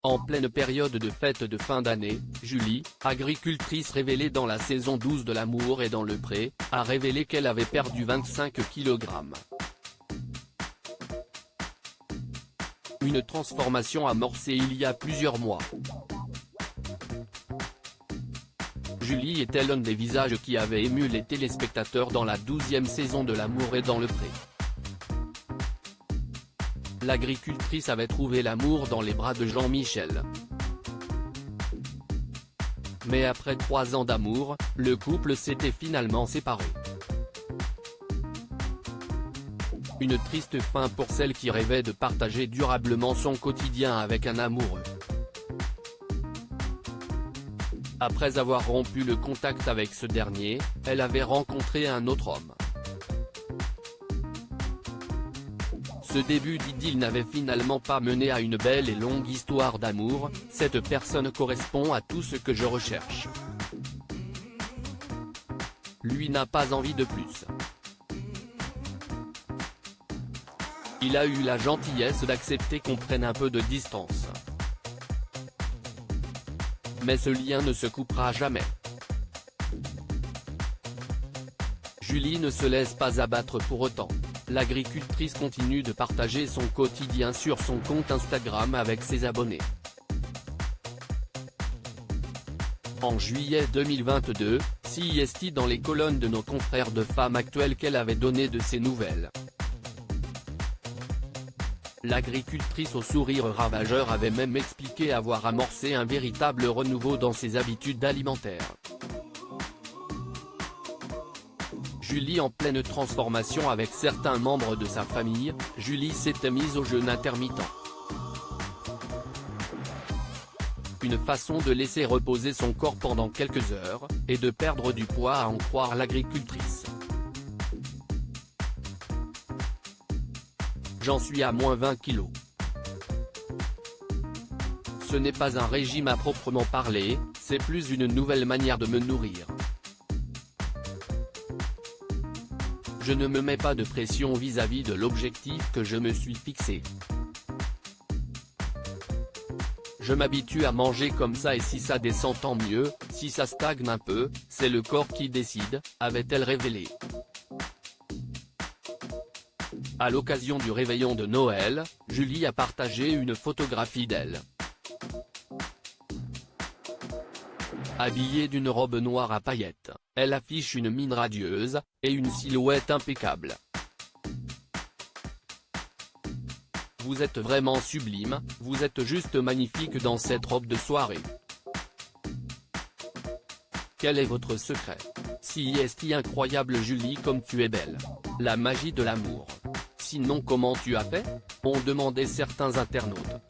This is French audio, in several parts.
En pleine période de fête de fin d'année, Julie, agricultrice révélée dans la saison 12 de L'amour est dans le pré, a révélé qu'elle avait perdu 25 kg. Une transformation amorcée il y a plusieurs mois. Julie était l'un des visages qui avait ému les téléspectateurs dans la 12e saison de L'amour est dans le pré. L'agricultrice avait trouvé l'amour dans les bras de Jean-Michel. Mais après 3 ans d'amour, le couple s'était finalement séparé. Une triste fin pour celle qui rêvait de partager durablement son quotidien avec un amoureux. Après avoir rompu le contact avec ce dernier, elle avait rencontré un autre homme. Ce début d'idylle n'avait finalement pas mené à une belle et longue histoire d'amour. Cette personne correspond à tout ce que je recherche. Lui n'a pas envie de plus. Il a eu la gentillesse d'accepter qu'on prenne un peu de distance. Mais ce lien ne se coupera jamais. Julie ne se laisse pas abattre pour autant. L'agricultrice continue de partager son quotidien sur son compte Instagram avec ses abonnés. En juillet 2022, CIST dans les colonnes de nos confrères de Femmes Actuelles qu'elle avait donné de ses nouvelles. L'agricultrice au sourire ravageur avait même expliqué avoir amorcé un véritable renouveau dans ses habitudes alimentaires. Julie en pleine transformation avec certains membres de sa famille, Julie s'était mise au jeûne intermittent. Une façon de laisser reposer son corps pendant quelques heures, et de perdre du poids à en croire l'agricultrice. J'en suis à moins 20 kilos. Ce n'est pas un régime à proprement parler, c'est plus une nouvelle manière de me nourrir. Je ne me mets pas de pression vis-à-vis de l'objectif que je me suis fixé. Je m'habitue à manger comme ça et si ça descend tant mieux, si ça stagne un peu, c'est le corps qui décide, avait-elle révélé. À l'occasion du réveillon de Noël, Julie a partagé une photographie d'elle. Habillée d'une robe noire à paillettes, elle affiche une mine radieuse, et une silhouette impeccable. Vous êtes vraiment sublime, vous êtes juste magnifique dans cette robe de soirée. Quel est votre secret? Si incroyable Julie comme tu es belle. La magie de l'amour. Sinon comment tu as fait? Ont demandé certains internautes.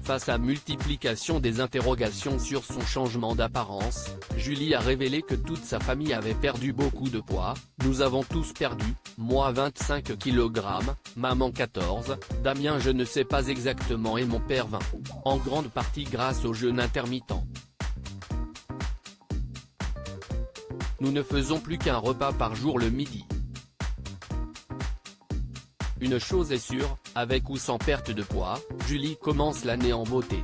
Face à multiplication des interrogations sur son changement d'apparence, Julie a révélé que toute sa famille avait perdu beaucoup de poids. Nous avons tous perdu, moi 25 kg, maman 14, Damien je ne sais pas exactement et mon père 20. En grande partie grâce au jeûne intermittent. Nous ne faisons plus qu'un repas par jour le midi. Une chose est sûre, avec ou sans perte de poids, Julie commence l'année en beauté.